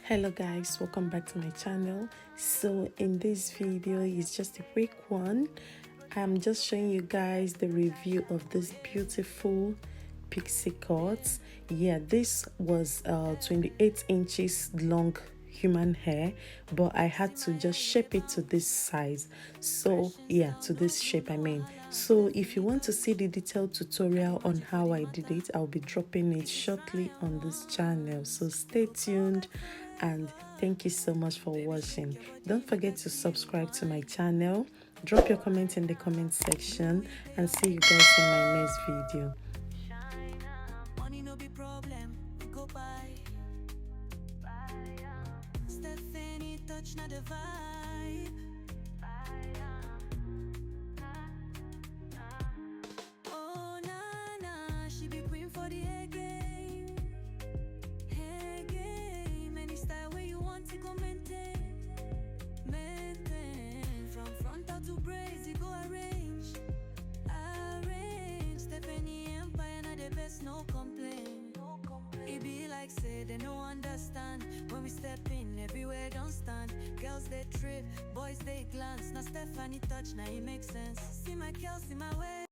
Hello guys, welcome back to my channel. So in this video, it's just a quick one. I'm just showing you guys the review of this beautiful pixie cuts. Yeah, this was 28 inches long human hair, but I had to just shape it to this size. So yeah, to this shape I mean. So if you want to see the detailed tutorial on how I did it, I'll be dropping it shortly on this channel, so stay tuned. And thank you so much for watching. Don't forget to subscribe to my channel, drop your comment in the comment section, and see you guys in my next video. Money no be problem, we go buy. Stephanie touch na the vibe. Oh na na, she be queen for the hair game. Hair game, any style where you want to go maintain. Maintain, from frontal to braids, you go arrange. Arrange, Stephanie Empire na the best, no complaint. It be like say they no understand. When we step in, everywhere don't stand. Girls they trip, boys they glance. Now Stephanie touch, now it makes sense. See my girl, see my way.